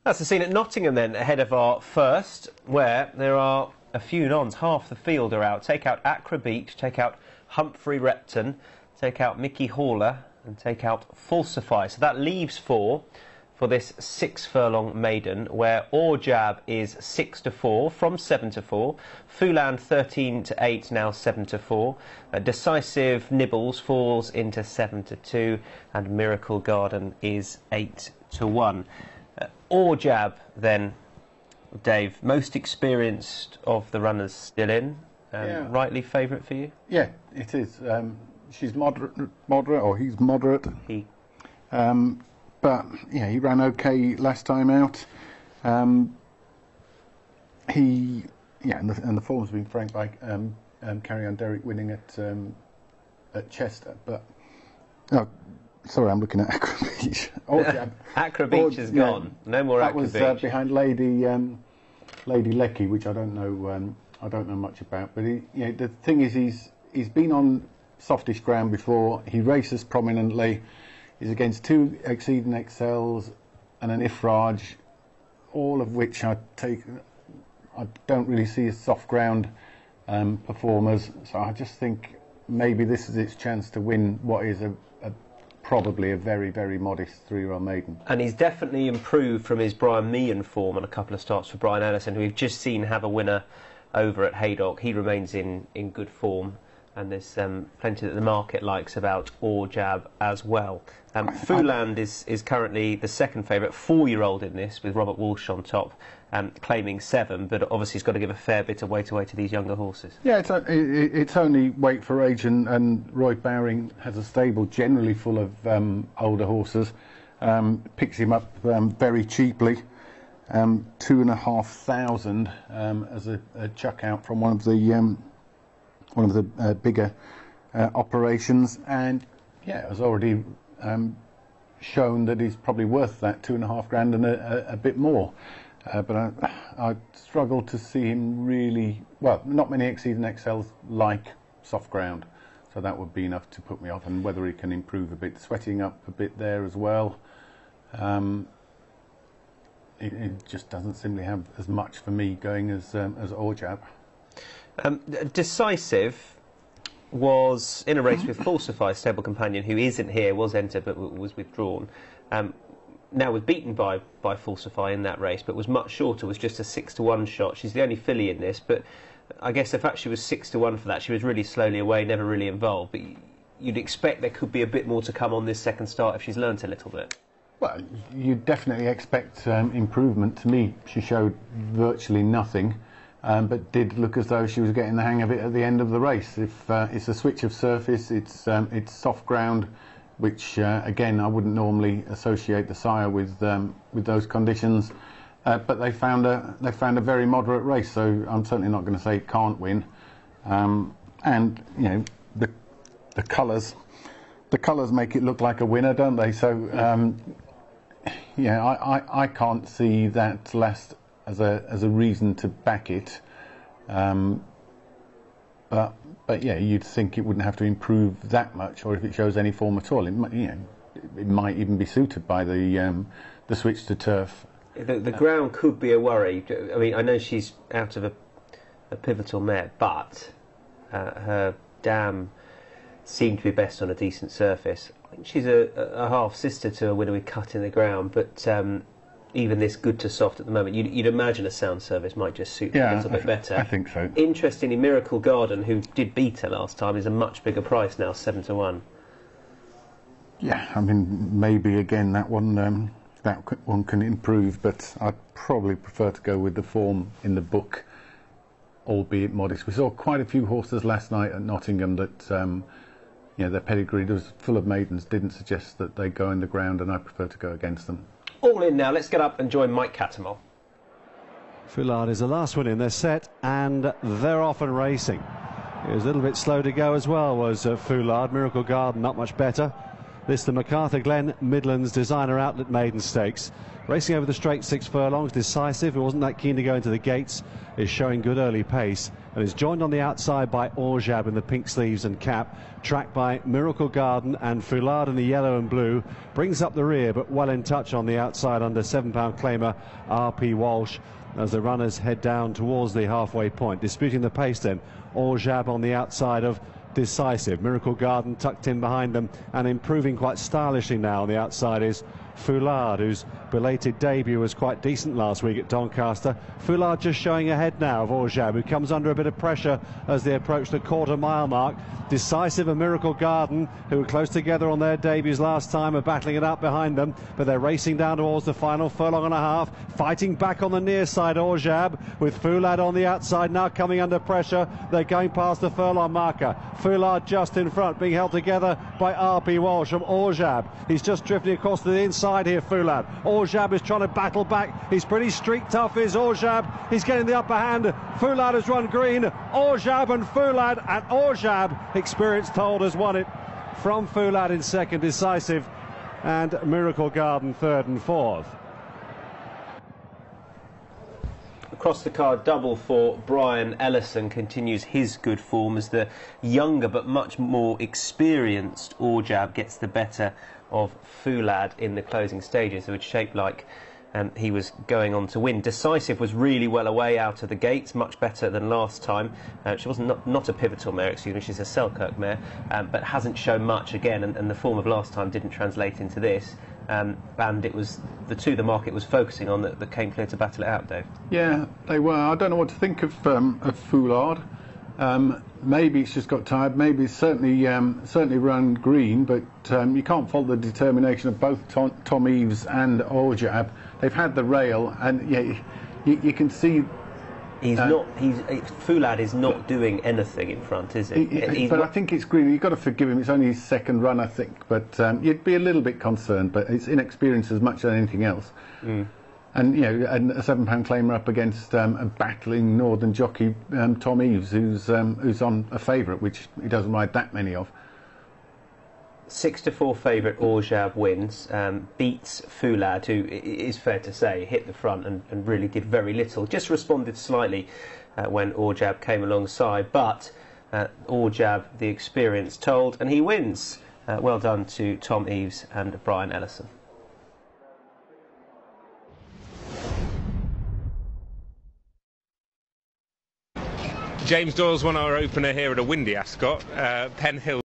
That's the scene at Nottingham then, ahead of our first, where there are a few nons. Half the field are out. Take out Accra Beach, take out Humphrey Repton, take out Mickey Haller, and take out Falsify. So that leaves four for this 6 furlong maiden, where Awjab is 6-4 from 7-4. Fulan 13-8, now 7-4. Decisive Nibbles falls into 7-2, and Miracle Garden is 8-1. Awjab then, Dave, most experienced of the runners still in. Yeah. Rightly favourite for you? Yeah, it is. She's moderate, or he's moderate. He. But yeah, he ran okay last time out. And the form's been franked by Carry On Derek winning at Chester. But sorry, I'm looking at Accra Beach. Accra Beach is gone. No more Accra Beach. That was behind Lady Lecky, which I don't know much about. But the thing is, he's been on softish ground before. He races prominently. He's against 2 Exceeding Excels and an Ifraj, all of which I don't really see as soft ground performers. So I just think maybe this is its chance to win what is probably a very, very modest 3-year-old maiden. And he's definitely improved from his Brian Meehan form on a couple of starts for Brian Ellison, who we've just seen have a winner over at Haydock. He remains in good form. And there's plenty that the market likes about Awjab as well. Fuland is currently the second favourite, 4-year-old in this, with Robert Walsh on top, claiming 7, but obviously he's got to give a fair bit of weight away to these younger horses. Yeah, it's only weight for age, and Roy Bowring has a stable generally full of older horses. Picks him up very cheaply, 2,500 as a chuck out from one of the bigger operations, and yeah, has already shown that he's probably worth that 2.5 grand and a bit more. But I struggle to see him really. Well, not many Exceeding Excels like soft ground, so that would be enough to put me off. And whether he can improve a bit, sweating up a bit there as well. It just doesn't seem to have as much for me going as Awjab. Decisive was in a race with Falsify, stable companion, who isn't here, was entered but was withdrawn. Now was beaten by Falsify in that race, but was much shorter, was just a 6-1 shot. She's the only filly in this, but I guess the fact she was 6-1 for that, she was really slowly away, never really involved. But you'd expect there could be a bit more to come on this second start if she's learnt a little bit. Well, you'd definitely expect improvement. To me, she showed virtually nothing. But did look as though she was getting the hang of it at the end of the race. If it's a switch of surface, it's soft ground, which again I wouldn't normally associate the sire with those conditions. But they found a very moderate race, so I'm certainly not going to say it can't win. And the colours make it look like a winner, don't they? So I can't see that last as a reason to back it, but yeah, you'd think it wouldn't have to improve that much, or if it shows any form at all, it might even be suited by the switch to turf. The ground could be a worry. I mean, I know she's out of a pivotal mare, but her dam seemed to be best on a decent surface. I think she's a half sister to a winner with Cut in the Ground, but even this good to soft at the moment, you'd imagine a sound service might just suit her a little bit better. I think so. Interestingly, Miracle Garden, who did beat her last time, is a much bigger price now, 7-1. Yeah, I mean, maybe again that one can improve, but I'd probably prefer to go with the form in the book, albeit modest. We saw quite a few horses last night at Nottingham that their pedigree was full of maidens, didn't suggest that they go in the ground, and I prefer to go against them. All in now, let's get up and join Mike Cattermole. Foulard is the last one in their set, and they're off and racing. It was a little bit slow to go as well, was Foulard. Miracle Garden not much better. This the MacArthur Glen Midlands Designer Outlet Maiden Stakes. Racing over the straight 6 furlongs, Decisive, who wasn't that keen to go into the gates, is showing good early pace. and is joined on the outside by Awjab in the pink sleeves and cap, tracked by Miracle Garden and Foulard in the yellow and blue. Brings up the rear, but well in touch on the outside under £7 claimer RP Walsh as the runners head down towards the halfway point. Disputing the pace then, Awjab on the outside of Decisive. Miracle Garden tucked in behind them and improving quite stylishly now on the outside is Foulard, whose belated debut was quite decent last week at Doncaster. Foulard just showing ahead now of Awjab, who comes under a bit of pressure as they approach the quarter-mile mark. Decisive and Miracle Garden, who were close together on their debuts last time, are battling it out behind them, but they're racing down towards the final furlong and a half. Fighting back on the near side, Awjab, with Foulard on the outside now coming under pressure. They're going past the furlong marker. Foulard just in front, being held together by RP Walsh from Awjab. He's just drifting across to the inside here, Foulard. Awjab is trying to battle back. He's pretty street tough, is Awjab. He's getting the upper hand. Foulard has run green. Awjab and Foulard, and Awjab, experience told, has won it from Foulard in second, Decisive, and Miracle Garden third and fourth. Across the card, double for Brian Ellison continues his good form as the younger but much more experienced Awjab gets the better of Foulard in the closing stages, which shaped like he was going on to win. Decisive was really well away out of the gates, much better than last time. She was not a pivotal mare, excuse me, she's a Selkirk mare, but hasn't shown much again, and the form of last time didn't translate into this. And it was the two the market was focusing on that came clear to battle it out, Dave. Yeah, they were. I don't know what to think of Foulard. Maybe it's just got tired. Maybe it's certainly run green, but you can't fault the determination of both Tom Eves and Awjab. They've had the rail, and yeah, you can see. Foulard is not doing anything in front, is he? But I think it's green. You've got to forgive him. It's only his second run, I think. But you'd be a little bit concerned. But it's inexperience as much as anything else. Mm. And and a £7 claimer up against a battling northern jockey, Tom Eves, who's on a favourite, which he doesn't ride that many of. 6-4 favourite Awjab wins, beats Foulard, who, it is fair to say, hit the front and really did very little. Just responded slightly when Awjab came alongside, but Awjab, the experience told, and he wins. Well done to Tom Eves and Brian Ellison. James Doyle's won our opener here at a windy Ascot. Penn Hill